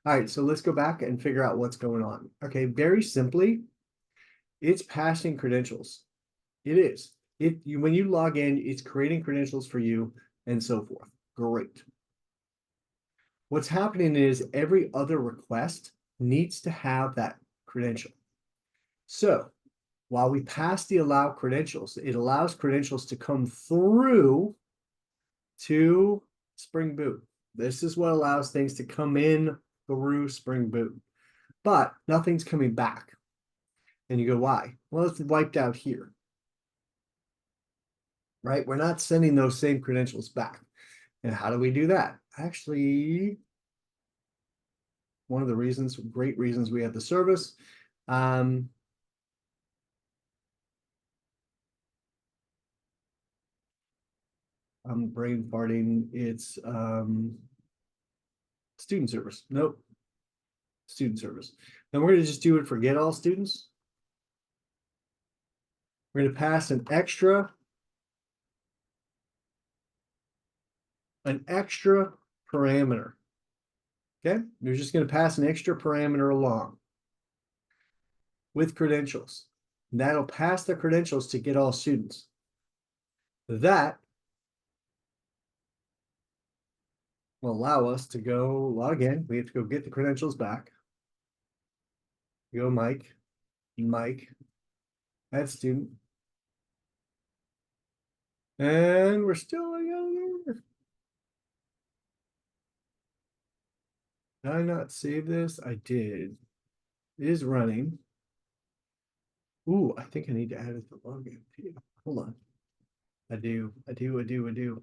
All right, so let's go back and figure out what's going on. Okay, very simply, it's passing credentials. It is. When you log in, it's creating credentials for you and so forth. Great. What's happening is every other request needs to have that credential. So while we pass the allow credentials, it allows credentials to come through to Spring Boot. This is what allows things to come in through Spring Boot, but nothing's coming back. And you go, why? Well, it's wiped out here, right? We're not sending those same credentials back. And how do we do that? Actually, one of the reasons, great reasons we have the service. I'm brain farting. It's student service. Nope, student service. Then we're going to just do it for get all students. We're going to pass an extra parameter. Okay, you're just going to pass an extra parameter along with credentials. And that'll pass the credentials to get all students. That will allow us to go log in. We have to go get the credentials back. Go Mike, add student. And we're still together. Did I not save this? I did. It is running. Ooh, I think I need to add it to login too. Hold on. I do. Give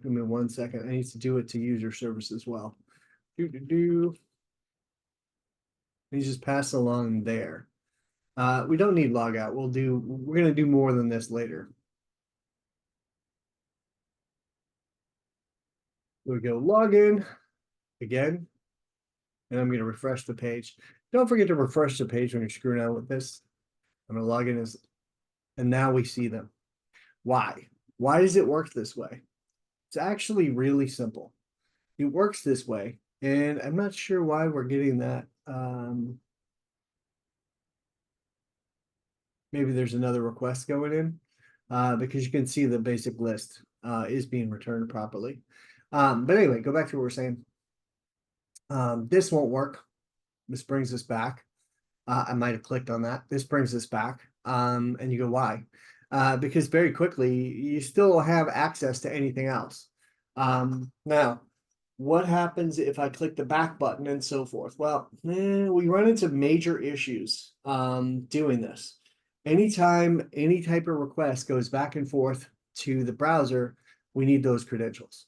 me 1 second. I need to do it to user service as well. Do. You just pass along there. We don't need logout. We're gonna do more than this later. We go login again, and I'm gonna refresh the page. Don't forget to refresh the page when you're screwing out with this. I'm gonna log in and now we see them. Why? Why does it work this way? It's actually really simple. It works this way, and I'm not sure why we're getting that. Maybe there's another request going in, because you can see the basic list is being returned properly. But anyway, go back to what we're saying. This won't work. This brings us back. I might have clicked on that. This brings us back. And you go, why? Because very quickly, you still have access to anything else. Now, what happens if I click the back button and so forth? Well, we run into major issues doing this. Anytime any type of request goes back and forth to the browser, we need those credentials.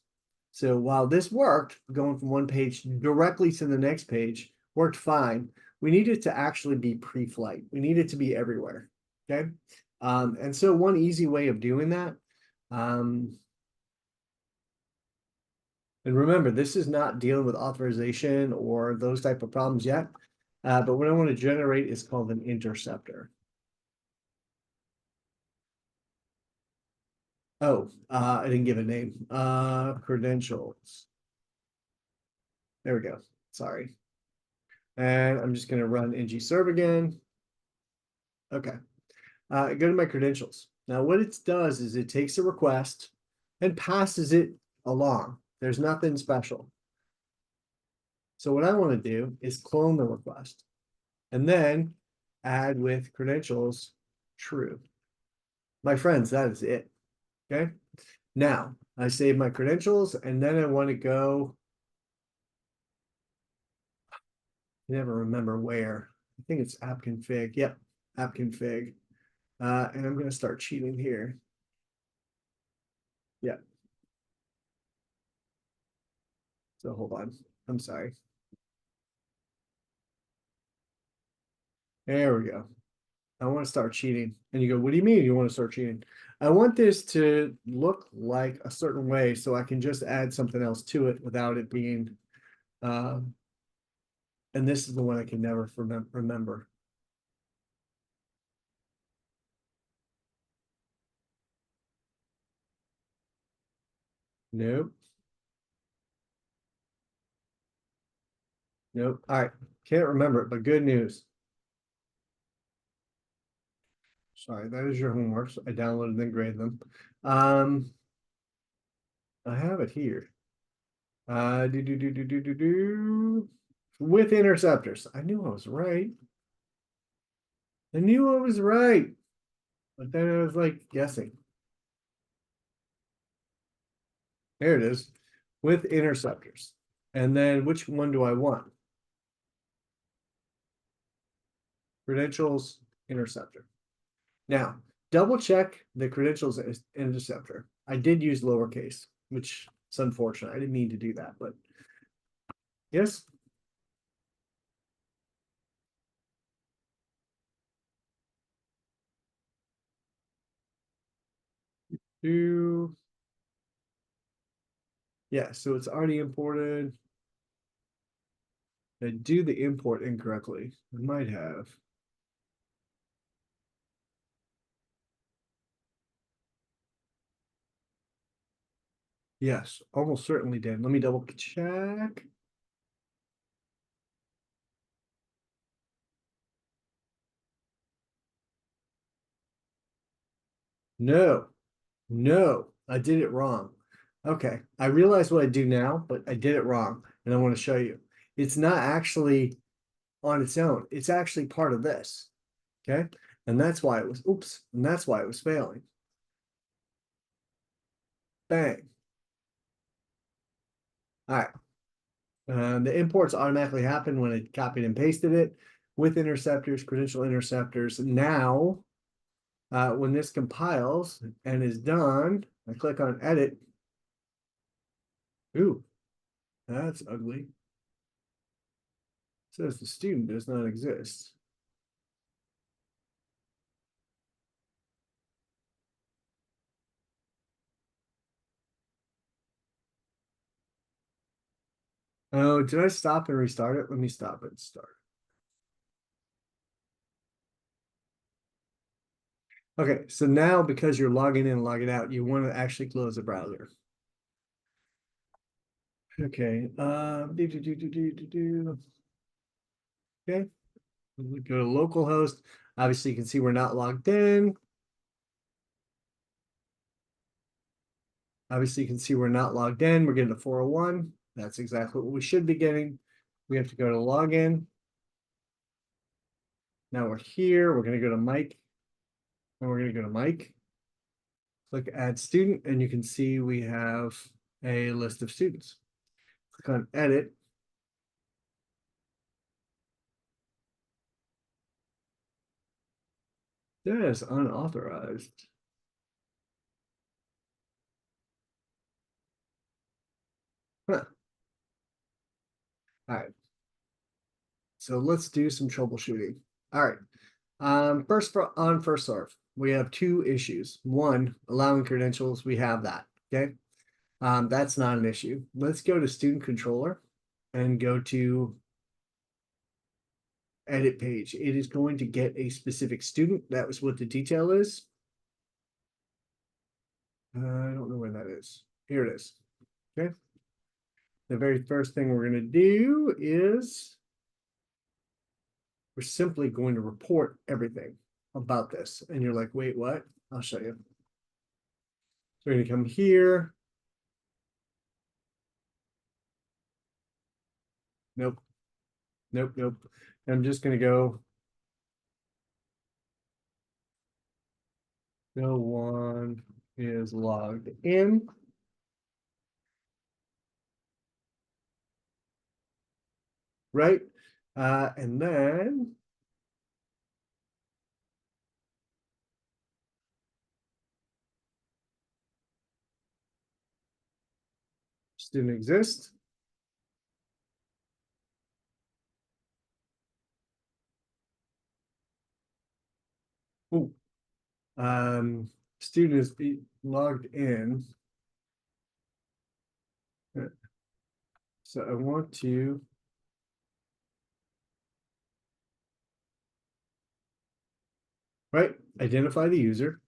So while this worked, going from one page directly to the next page worked fine, we need it to actually be pre-flight. We need it to be everywhere. Okay. And so one easy way of doing that, and remember, this is not dealing with authorization or those type of problems yet. But what I want to generate is called an interceptor. Oh, I didn't give a name. Credentials. There we go. Sorry. And I'm just going to run ngserve again. Okay. Go to my credentials. Now, what it does is it takes a request and passes it along. There's nothing special. So what I want to do is clone the request and then add with credentials true. My friends, that is it. Okay. Now I save my credentials and then I want to go. I never remember where. I think it's app config. Yep, app config. And I'm going to start cheating here. Yep. So hold on. I'm sorry. There we go. I want to start cheating. And you go, what do you mean you want to start cheating? I want this to look like a certain way so I can just add something else to it without it being, and this is the one I can never remember. Nope. Nope. All right. Can't remember it, but good news. Sorry, that is your homework. So I downloaded and graded them. Um, I have it here. Do. With interceptors. I knew I was right. I knew I was right. But then I was like guessing. There it is. With interceptors. And then which one do I want? Credentials, interceptor. Now, double check the credentials interceptor. I did use lowercase, which is unfortunate. I didn't mean to do that, but yes. Do yeah, so it's already imported. I do the import incorrectly. I might have. Yes, almost certainly did. Let me double check. No, no, I did it wrong. Okay, I realize what I do now, but I did it wrong, and I want to show you. It's not actually on its own. It's actually part of this. Okay, and that's why it was, oops, and that's why it was failing. Bang. All right. The imports automatically happen when it copied and pasted it with interceptors, credential interceptors. Now, when this compiles and is done, I click on edit. Ooh, that's ugly. It says the student does not exist. Oh, did I stop and restart it? Let me stop and start. Okay, so now because you're logging in and logging out, you want to actually close the browser. Okay, okay, we go to localhost. Obviously, you can see we're not logged in. Obviously, you can see we're not logged in. We're getting a 401. That's exactly what we should be getting. We have to go to login. Now we're here. We're going to go to Mike. And we're going to go to Mike. Click add student, and you can see we have a list of students. Click on edit. That is unauthorized. Huh. All right. So let's do some troubleshooting. All right. First serve, we have two issues. One, allowing credentials, we have that. Okay. That's not an issue. Let's go to student controller and go to edit page. It is going to get a specific student. That was what the detail is. I don't know where that is. Here it is. Okay. The very first thing we're going to do is we're simply going to report everything about this. And you're like, wait, what? I'll show you. So we're going to come here. Nope. Nope. Nope. I'm just going to go. No one is logged in. Right. And then student exist. Oh, student is logged in. So I want to identify the user.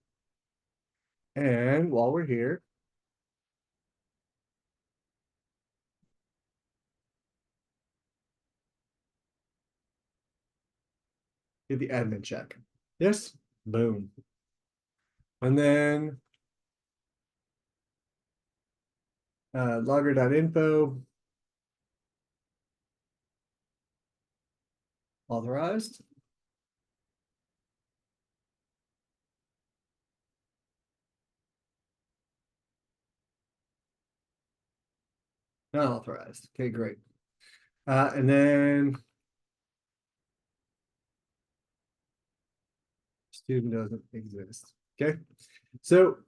And while we're here, Hit the admin check. Yes, boom. And then logger.info, authorized. Not authorized. Okay, great. And then student doesn't exist. Okay, so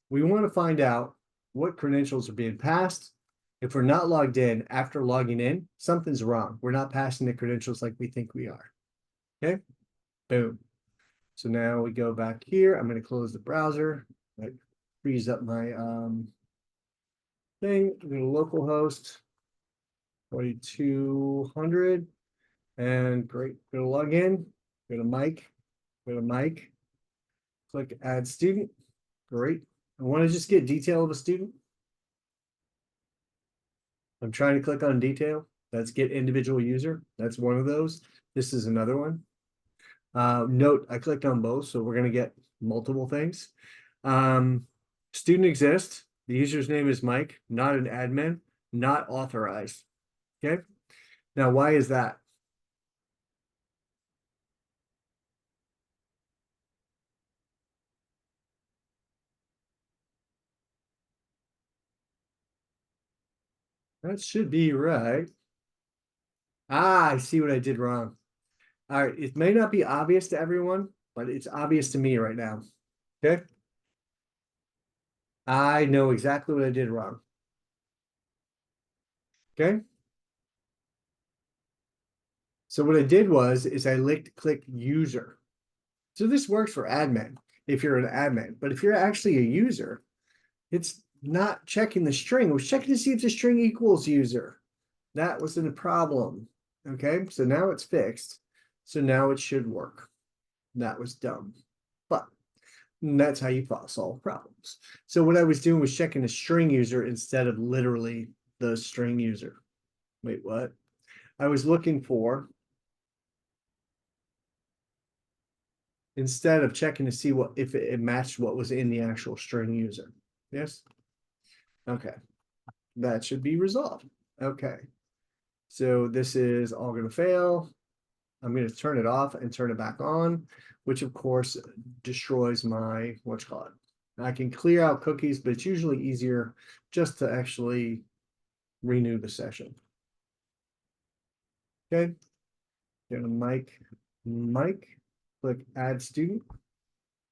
we want to find out what credentials are being passed. If we're not logged in after logging in, something's wrong. We're not passing the credentials like we think we are. Okay, boom. So now we go back here. I'm going to close the browser. That frees up my thing. I'm going to localhost 4200 and great. Go to log in. Go to Mike. Go to Mike. Click add student. Great. I want to just get detail of a student. I'm trying to click on detail. Let's get individual user. That's one of those. This is another one. Note, I clicked on both, so we're going to get multiple things. Student exists. The user's name is Mike, not an admin, not authorized. Okay. Now, why is that? That should be right. Ah, I see what I did wrong. All right. It may not be obvious to everyone, but it's obvious to me right now. Okay. I know exactly what I did wrong. Okay. So what I did was I clicked user. So this works for admin if you're an admin, but if you're actually a user, it's not checking the string. It was checking to see if the string equals user. That was the problem. Okay, so now it's fixed. So now it should work. That was dumb, but that's how you solve problems. So what I was doing was checking the string user instead of literally the string user. Wait, what? I was looking for, instead of checking to see what if it matched what was in the actual string user. Yes. Okay. That should be resolved. Okay. So this is all going to fail. I'm going to turn it off and turn it back on, which of course destroys my, what's called. I can clear out cookies, but it's usually easier just to actually renew the session. Okay. Go to Mike, click add student.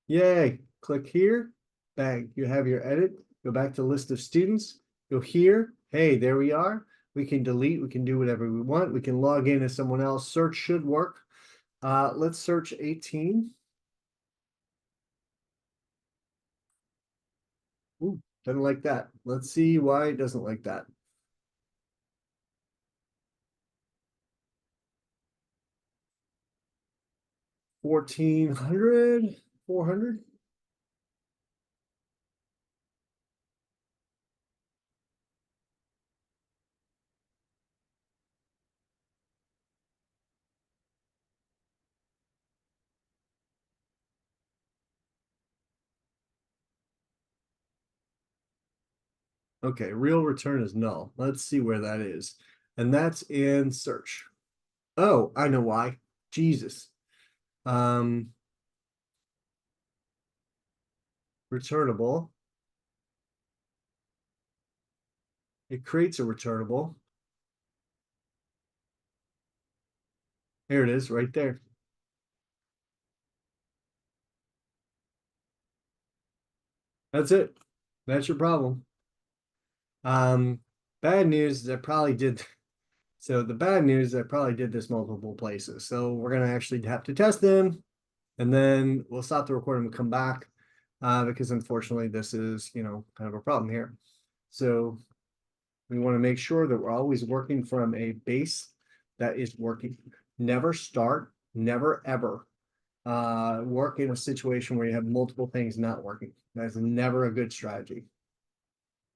Yay. Click here. Bang. You have your edit. Go back to list of students. Go here. Hey, there we are. We can delete. We can do whatever we want. We can log in as someone else. Search should work. Let's search 18. Ooh, doesn't like that. Let's see why it doesn't like that. 1400, 400. Okay, real return is null. Let's see where that is. And that's in search. Oh, I know why. Jesus. Um, returnable. It creates a returnable. Here it is, right there. That's it. That's your problem. Bad news is I probably did. So the bad news is I probably did this multiple places. So we're gonna actually have to test them, and then we'll stop the recording and come back, because unfortunately this is, kind of a problem here. So we want to make sure that we're always working from a base that is working. Never start, never ever work in a situation where you have multiple things not working. That's never a good strategy.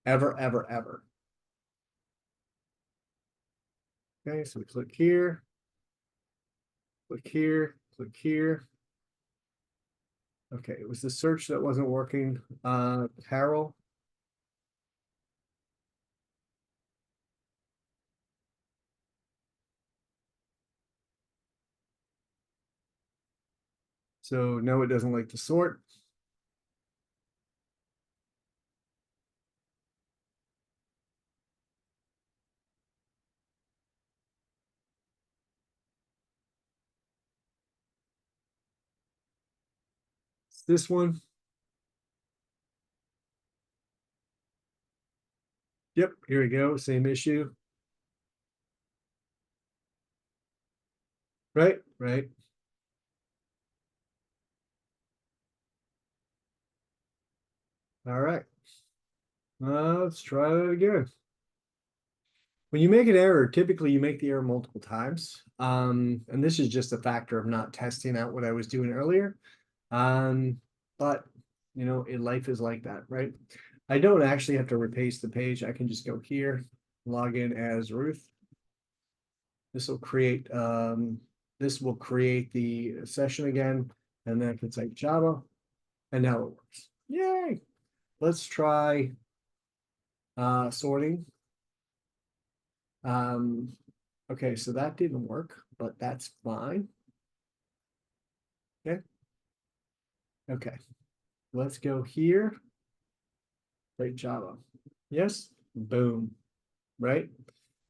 Ever, ever, ever. Okay, so we click here, click here. Okay, it was the search that wasn't working. Carol. So no, it doesn't like to sort. It's this one. Yep, here we go. Same issue. Right, right. All right. Let's try that again. When you make an error, typically you make the error multiple times. And this is just a factor of not testing out what I was doing earlier. But you know, life is like that, right? I don't actually have to repaste the page. I can just go here, log in as Ruth. This will create the session again, and then I can type Java, and now it works. Yay! Let's try sorting. Okay, so that didn't work, but that's fine. Okay. Okay. Let's go here. Write Java. Yes. Boom. Right.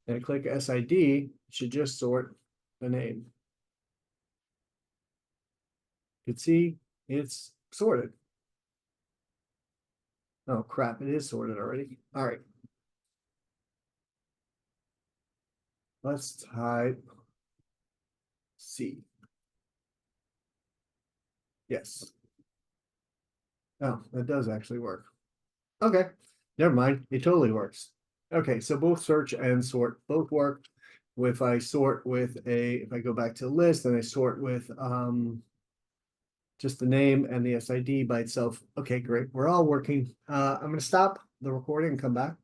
And click SID. It should just sort the name. You can see it's sorted. Oh crap, it is sorted already. All right. Let's type C. Yes. Oh, that does actually work. Okay. Never mind. It totally works. Okay, so both search and sort both work. If I sort with if I go back to the list and I sort with just the name and the SID by itself. Okay, great. We're all working. I'm going to stop the recording and come back.